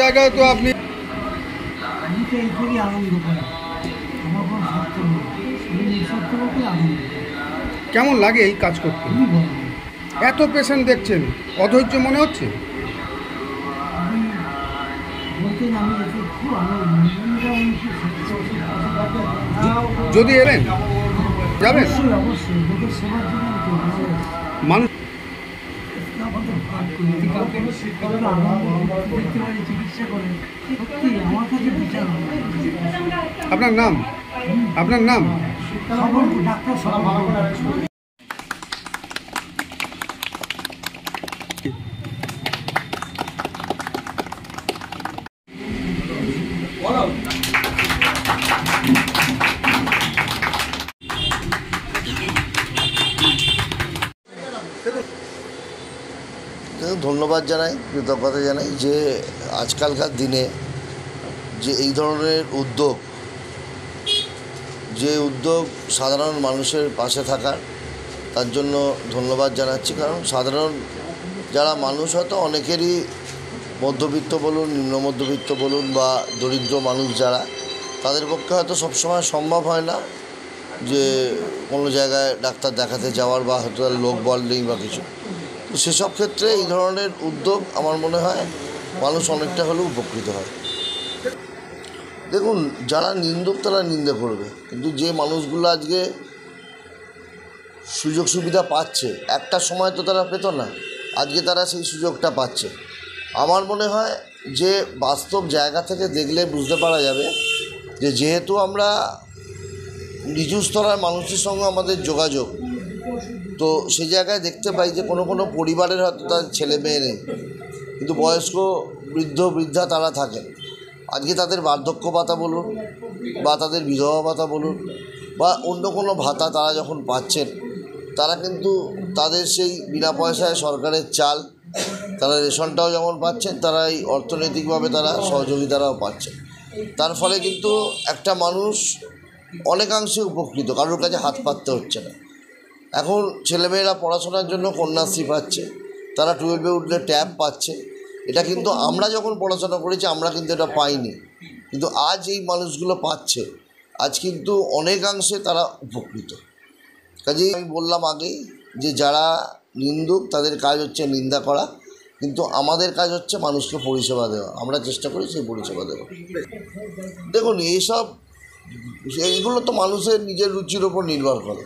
জায়গায় তো আপনি আমি তো এই করেই আনন্দ পাই, আমার কোনো স্বার্থ নেই, আমি নিঃস্বার্থভাবে আনন্দ পাই। কেমন লাগে এই কাজ করতে? খুবই ভালো। এত পেশেন্ট দেখছেন, অধৈর্য মনে হচ্ছে? আমি বলতেন আমি এতে খুব আনন্দ, যদি এলেন যাবেন? অবশ্যই অবশ্যই লোকের সেবার জন্য আমি তো ভালো মানুষ আমাদের ভাগ করি, একটু আনন্দ দেখতে পারি, চিকিৎসা করেন, সত্যি আমার কাছে বিচার হয়। আপনার নাম? আপনার নাম? সবল ডাক্তার সবল। ধন্যবাদ জানাই, কৃতজ্ঞতা জানাই যে আজকালকার দিনে যে এই ধরনের উদ্যোগ, যে উদ্যোগ সাধারণ মানুষের পাশে থাকার, তার জন্য ধন্যবাদ জানাচ্ছি। কারণ সাধারণ যারা মানুষ, হয়তো অনেকেরই মধ্যবিত্ত বলুন, নিম্ন মধ্যবিত্ত বলুন বা দরিদ্র মানুষ যারা, তাদের পক্ষে হয়তো সবসময় সম্ভব হয় না যে কোনো জায়গায় ডাক্তার দেখাতে যাওয়ার, বা হয়তো লোক বল নেই বা কিছু। তো সেসব ক্ষেত্রে এই ধরনের উদ্যোগ আমার মনে হয় মানুষ অনেকটা হলেও উপকৃত হয়। দেখুন, যারা নিন্দুক তারা নিন্দে করবে, কিন্তু যে মানুষগুলো আজকে সুযোগ সুবিধা পাচ্ছে, একটা সময় তো তারা পেত না, আজকে তারা সেই সুযোগটা পাচ্ছে। আমার মনে হয় যে বাস্তব জায়গা থেকে দেখলে বুঝতে পারা যাবে যে যেহেতু আমরা নিচু স্তরের মানুষের সঙ্গে আমাদের যোগাযোগ, তো সেই জায়গায় দেখতে পাই যে কোনো কোনো পরিবারের হয়তো তার ছেলে মেয়ে নেই, কিন্তু বয়স্ক বৃদ্ধ বৃদ্ধা তারা থাকেন। আজকে তাদের বার্ধক্য ভাতা বলুন বা তাদের বিধবা ভাতা বলুন বা অন্য কোনো ভাতা তারা যখন পাচ্ছেন, তারা কিন্তু তাদের সেই বিনা পয়সায় সরকারের চাল, তারা রেশনটাও যেমন পাচ্ছেন, তারা এই অর্থনৈতিকভাবে তারা সহযোগিতারাও পাচ্ছেন। তার ফলে কিন্তু একটা মানুষ অনেকাংশে উপকৃত, কারোর কাছে হাত পাততে হচ্ছে না। এখন ছেলেমেয়েরা পড়াশোনার জন্য কন্যাশ্রী পাচ্ছে, তারা 12-এ উঠলে ট্যাব পাচ্ছে। এটা কিন্তু আমরা যখন পড়াশোনা করেছি আমরা কিন্তু এটা পাইনি, কিন্তু আজ এই মানুষগুলো পাচ্ছে, আজ কিন্তু অনেকাংশে তারা উপকৃত। কাজেই আমি বললাম আগেই যে যারা নিন্দুক তাদের কাজ হচ্ছে নিন্দা করা, কিন্তু আমাদের কাজ হচ্ছে মানুষকে পরিষেবা দেওয়া। আমরা চেষ্টা করি সেই পরিষেবা দেওয়া। দেখুন, এইগুলো তো মানুষের নিজের রুচির ওপর নির্ভর করে,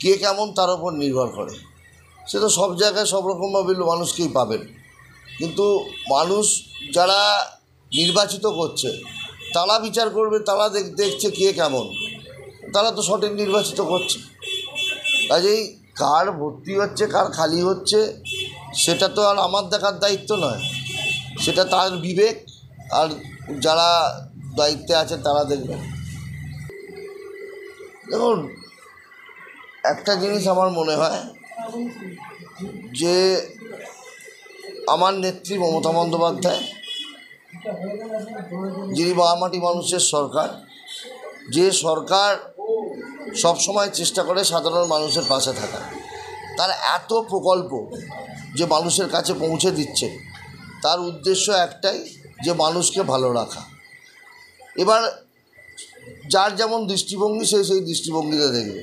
কে কেমন তার ওপর নির্ভর করে। সে তো সব জায়গায় সব রকমভাবে মানুষকেই পাবেন, কিন্তু মানুষ যারা নির্বাচিত করছে তারা বিচার করবে, তারা দেখছে কে কেমন, তারা তো সঠিক নির্বাচিত করছে। কাজেই কার ভর্তি হচ্ছে কার খালি হচ্ছে সেটা তো আর আমার দেখার দায়িত্ব নয়, সেটা তার বিবেক, আর যারা দায়িত্বে আছে তারা দেখবেন। দেখুন, একটা জিনিস আমার মনে হয় যে আমার নেত্রী মমতা বন্দ্যোপাধ্যায়, যিনি বামাটি মানুষের সরকার, যে সরকার সবসময় চেষ্টা করে সাধারণ মানুষের পাশে থাকা, তার এত প্রকল্প যে মানুষের কাছে পৌঁছে দিচ্ছে, তার উদ্দেশ্য একটাই, যে মানুষকে ভালো রাখা। এবার যার যেমন দৃষ্টিভঙ্গি সে সেই দৃষ্টিভঙ্গিতে দেখবে।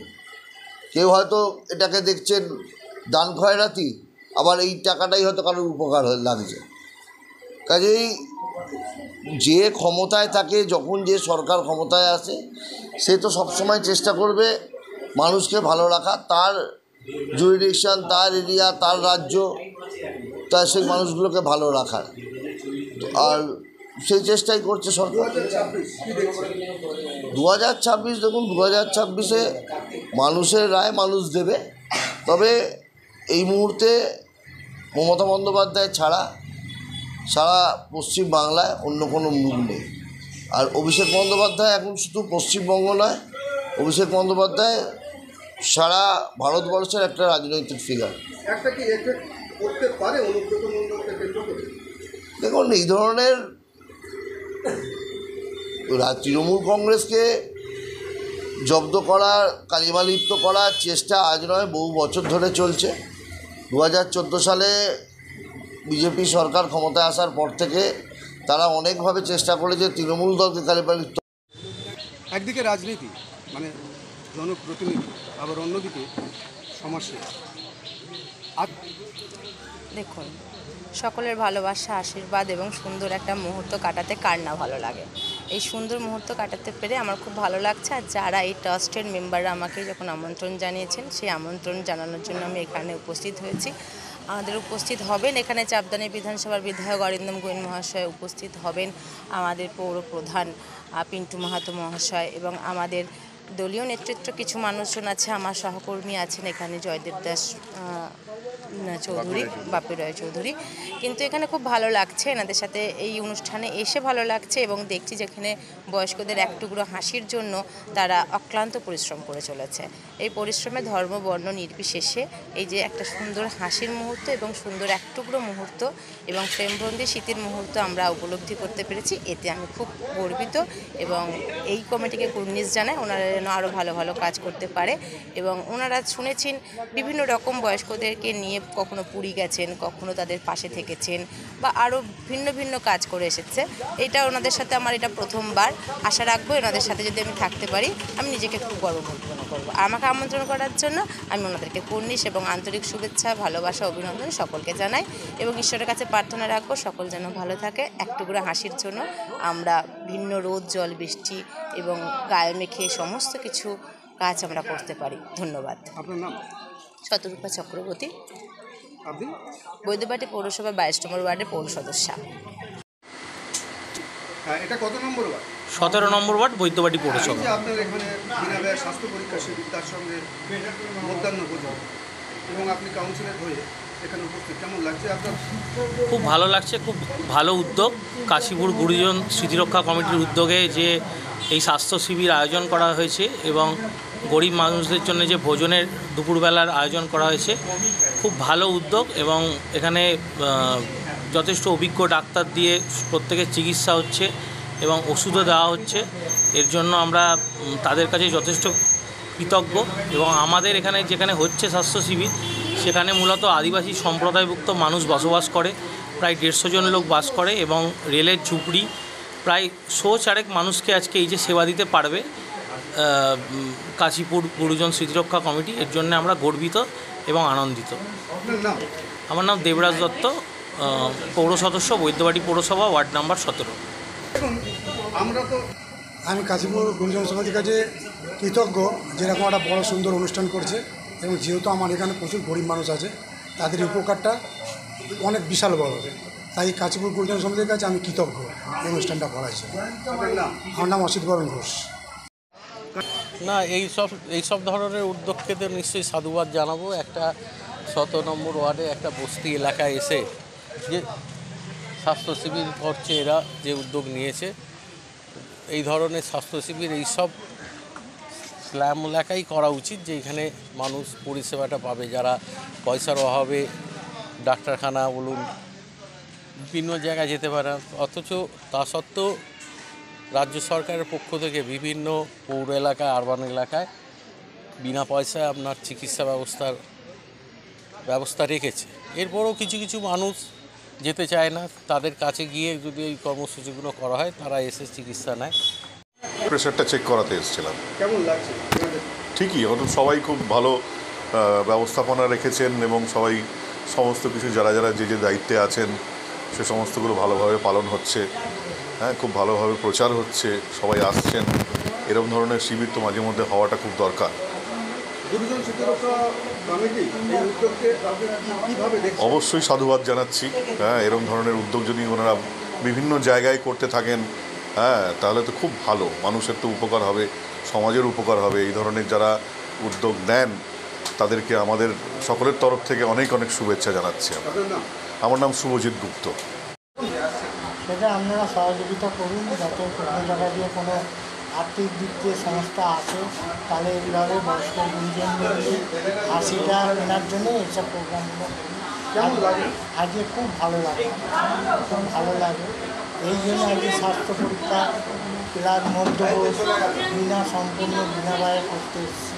কেউ হয়তো এটাকে দেখছেন দান খয়রাতি, আবার এই টাকাটাই হয়তো কারোর উপকার লাগছে। কাজেই যে ক্ষমতায় থাকে, যখন যে সরকার ক্ষমতায় আসে, সে তো সবসময় চেষ্টা করবে মানুষকে ভালো রাখা, তার জুরিডিকশন, তার এরিয়া, তার রাজ্য, তার সেই মানুষগুলোকে ভালো রাখার, আর সেই চেষ্টাই করছে সরকার। 2026 দেখুন, 2026-এ মানুষের রায় মানুষ দেবে। তবে এই মুহূর্তে মমতা বন্দ্যোপাধ্যায় ছাড়া সারা পশ্চিম বাংলায় অন্য কোনো মুখ নেই। আর অভিষেক বন্দ্যোপাধ্যায় এখন শুধু পশ্চিমবঙ্গ নয়, অভিষেক বন্দ্যোপাধ্যায় সারা ভারতবর্ষের একটা রাজনৈতিক ফিগার। দেখুন, এই ধরনের তৃণমূল কংগ্রেসকে জব্দ করার, কালিমালিপ্ত করার চেষ্টা আজ নয়, বহু বছর ধরে চলছে। 2014 সালে বিজেপি সরকার ক্ষমতায় আসার পর থেকে তারা অনেকভাবে চেষ্টা করেছে তৃণমূল দলকে কালিপালি। একদিকে রাজনীতি মানে জনপ্রতিনিধি, আবার অন্যদিকে সমাজসেবা। আর দেখুন, সকলের ভালোবাসা, আশীর্বাদ এবং সুন্দর একটা মুহূর্ত কাটাতে কার না ভালো লাগে। এই সুন্দর মুহূর্ত কাটাতে পেরে আমার খুব ভালো লাগছে। আর যারা এই ট্রাস্টের মেম্বাররা আমাকে যখন আমন্ত্রণ জানিয়েছেন, সেই আমন্ত্রণ জানানোর জন্য আমি এখানে উপস্থিত হয়েছি। আমাদের উপস্থিত হবেন এখানে চাপদানি বিধানসভার বিধায়ক অরিন্দম গোয়েন মহাশয় উপস্থিত হবেন, আমাদের পৌর প্রধান পিন্টু মাহাতো মহাশয় এবং আমাদের দলীয় নেতৃত্ব কিছু মানুষজন আছে, আমার সহকর্মী আছেন এখানে জয়দেব দাস চৌধুরী, বাপি রায় চৌধুরী। কিন্তু এখানে খুব ভালো লাগছে এনাদের সাথে এই অনুষ্ঠানে এসে ভালো লাগছে এবং দেখছি যেখানে বয়স্কদের এক টুকরো হাসির জন্য তারা অক্লান্ত পরিশ্রম করে চলেছে। এই পরিশ্রমে ধর্ম বর্ণ নির্বিশেষে এই যে একটা সুন্দর হাসির মুহূর্ত এবং সুন্দর এক টুকরো মুহূর্ত এবং প্রেমবন্দি স্মৃতির মুহূর্ত আমরা উপলব্ধি করতে পেরেছি, এতে আমি খুব গর্বিত এবং এই কমিটিকে কুর্নিশ জানাই ওনারা যেন আরও ভালো ভালো কাজ করতে পারে। এবং ওনারা শুনেছেন বিভিন্ন রকম বয়স্কদেরকে নিয়ে কখনো পুরী গেছেন, কখনো তাদের পাশে থেকেছেন বা আরও ভিন্ন ভিন্ন কাজ করে এসেছে। এটা ওনাদের সাথে আমার এটা প্রথমবার। আশা রাখবো ওনাদের সাথে যদি আমি থাকতে পারি আমি নিজেকে খুব গর্ব মনে করবো। আমাকে আমন্ত্রণ করার জন্য আমি ওনাদেরকে কুর্নিশ এবং আন্তরিক শুভেচ্ছা, ভালোবাসা, অভিনন্দন সকলকে জানাই এবং ঈশ্বরের কাছে প্রার্থনা রাখবো সকল যেন ভালো থাকে। এক টুকরো হাসির জন্য আমরা ভিন্ন রোদ, জল, বৃষ্টি এবং গায়ে মেখে সমস্ত কিছু কাজ আমরা করতে পারি। ধন্যবাদ। আপনার নাম? শতরূপা চক্রবর্তী, আপনি? বৈদ্যবাটি পৌরসভা 22 নম্বর ওয়ার্ডের পৌর সদস্য। হ্যাঁ, এটা কত নম্বর ওয়ার্ড? 17 নম্বর ওয়ার্ড, বৈদ্যবাটি পৌরসভা। এই যে আপনার এখানে বিনাব্যয় স্বাস্থ্য পরীক্ষা শিবির, তার সঙ্গে মধ্যাহ্ন ভোজন এবং আপনি কাউন্সিলর হয়ে এখানে উপস্থিত, কেমন লাগছে আপনার? খুব ভালো লাগছে, খুব ভালো উদ্যোগ। কাশীপুর গুরুজন স্মৃতিরক্ষা কমিটির উদ্যোগে যে এই স্বাস্থ্য শিবির আয়োজন করা হয়েছে এবং গরিব মানুষদের জন্য যে ভোজনের দুপুরবেলার আয়োজন করা হয়েছে, খুব ভালো উদ্যোগ এবং এখানে যথেষ্ট অভিজ্ঞ ডাক্তার দিয়ে প্রত্যেকের চিকিৎসা হচ্ছে এবং ওষুধও দেওয়া হচ্ছে। এর জন্য আমরা তাদের কাছে যথেষ্ট কৃতজ্ঞ। এবং আমাদের এখানে যেখানে হচ্ছে স্বাস্থ্য শিবির, সেখানে মূলত আদিবাসী সম্প্রদায়ভুক্ত মানুষ বসবাস করে, প্রায় 150 জন লোক বাস করে এবং রেলের ঝুপড়ি প্রায় 100 মানুষকে আজকে এই যে সেবা দিতে পারবে কাশীপুর গুরুজন স্মৃতিরক্ষা কমিটি, এর জন্য আমরা গর্বিত এবং আনন্দিত। আপনার নাম? আমার নাম দেবরাজ দত্ত, পৌর সদস্য, বৈদ্যবাটি পৌরসভা, ওয়ার্ড নাম্বার 17। দেখুন, আমরা তো আমি কাশীপুর গুরুজন সমিতির কাছে কৃতজ্ঞ যেরকম একটা বড় সুন্দর অনুষ্ঠান করছে এবং যেহেতু আমার এখানে প্রচুর গরিব মানুষ আছে, তাদের উপকারটা অনেক বিশাল বড়, তাই কাশীপুর গুরুজন সমিতির কাছে আমি কৃতজ্ঞ এই অনুষ্ঠানটা করাইছে। আপনার নাম? আমার নাম অসিত বরণ ঘোষ। না, এইসব ধরনের উদ্যোগকে তো নিশ্চয়ই সাধুবাদ জানাবো। একটা 17 নম্বর ওয়ার্ডে একটা বস্তি এলাকায় এসে যে স্বাস্থ্য শিবির করছে, এরা যে উদ্যোগ নিয়েছে, এই ধরনের স্বাস্থ্য শিবির এইসব স্ল্যাম এলাকাই করা উচিত, যে এখানে মানুষ পরিষেবাটা পাবে, যারা পয়সার অভাবে ডাক্তারখানা বলুন বিভিন্ন জায়গায় যেতে পারে। অথচ তা সত্ত্বেও রাজ্য সরকারের পক্ষ থেকে বিভিন্ন পৌর এলাকায়, আরবান এলাকায় বিনা পয়সায় আপনার চিকিৎসা ব্যবস্থা রেখেছে। এরপরও কিছু কিছু মানুষ যেতে চায় না, তাদের কাছে গিয়ে যদি এই কর্মসূচিগুলো করা হয়, তারা এসে চিকিৎসা নেয়। প্রেশারটা চেক করাতে এসেছিলাম। কেমন লাগছে? ঠিকই, এখন সবাই খুব ভালো ব্যবস্থাপনা রেখেছেন এবং সবাই সমস্ত কিছু যারা যারা যে যে দায়িত্বে আছেন সে সমস্তগুলো ভালোভাবে পালন হচ্ছে। হ্যাঁ, খুব ভালোভাবে প্রচার হচ্ছে, সবাই আসছেন। এরকম ধরনের শিবির তো মাঝে মধ্যে হওয়াটা খুব দরকার। গুরুজন স্মৃতিরক্ষা কমিটি এই উদ্যোগকে আপনি কীভাবে দেখছেন? অবশ্যই সাধুবাদ জানাচ্ছি। হ্যাঁ, এরকম ধরনের উদ্যোগ যদি ওনারা বিভিন্ন জায়গায় করতে থাকেন, হ্যাঁ, তাহলে তো খুব ভালো, মানুষের তো উপকার হবে, সমাজের উপকার হবে। এই ধরনের যারা উদ্যোগ নেন তাদেরকে আমাদের সকলের তরফ থেকে অনেক অনেক শুভেচ্ছা জানাচ্ছি। আপনার নাম? আমার নাম শুভজিৎ গুপ্ত। সেটা আপনারা সহযোগিতা করুন, যাতে কোনো জায়গা দিয়ে কোনো আর্থিক দিক দিয়ে সমস্যা আসে, তাহলে এইভাবে বয়স্ক গুরুজনদের হাসিটা কেনার জন্য এইসব প্রোগ্রামগুলো কেমন লাগে? আজকে খুব ভালো লাগে, খুব ভালো লাগে। এই জন্য আজকে স্বাস্থ্য পরীক্ষা প্লাস মধ্যবোধ সম্পূর্ণ বিনা ব্যয়ে করতে এসেছি।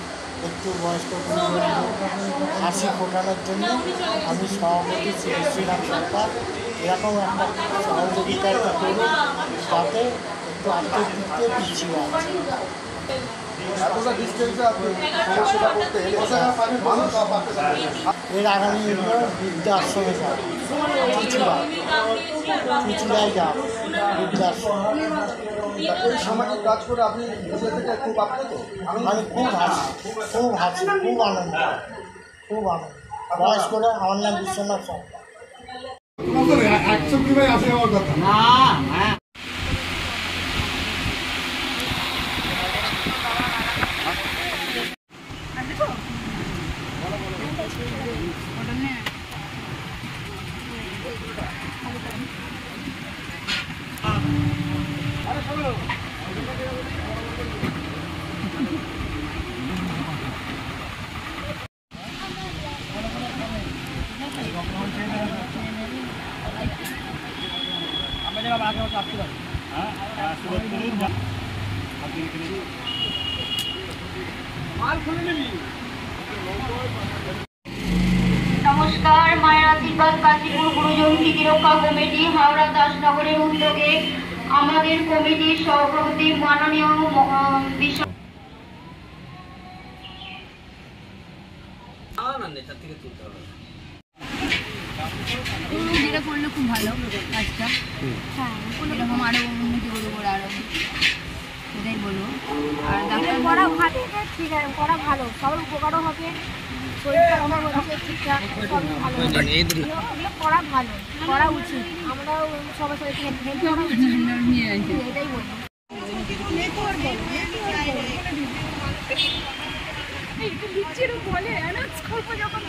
একটু বয়স্ক গুরুজনদের হাসি ফোটানোর জন্য আমি সভাপতি শ্রী শ্রীরাম সরকার এরকম একটা সহযোগিতা একটা করুন, যাতে একটু আর্থিক দিক দিয়ে পিছিয়ে আছে। এতটা ডিস্টেন্সে আপনি সমস্যাটা করতে এলে মানুষ এর আগামী দিনে বৃদ্ধাশ্রমে যাবে, চুচুড়ায় যাবে বৃদ্ধাশ্রম। এই সামাজিক কাজ করে আপনি নিজে থেকে খুব আপ্লুত। আমি খুব হাসি, খুব হাসি, খুব আনন্দ, খুব আনন্দ। বয়স করে আমার নাম বিশ্বনাথ সরকার। নমস্কার, মায়ের আশীর্বাদ কাশীপুর গুরুজন স্মৃতিরক্ষা কমিটি হাওড়া দাসনগরের উদ্যোগে আমাদের কমিটির সভাপতি মাননীয় যেটা করলে খুব ভালো কাজটা। হ্যাঁ, এরকম আরো উন্নতি করবো আরো, সেটাই বলবো। আর ডাক্তার পড়া ভালো, ঠিক আছে, পড়া ভালো, সবার উপকারও হবে, শরীরটা আমার হচ্ছে ঠিকঠাক, সবই ভালো হবে। এগুলো পড়া ভালো, পড়া উচিত, আমরাও সবার সাথে হেল্প করা উচিত, এটাই বলবো। বলে যখন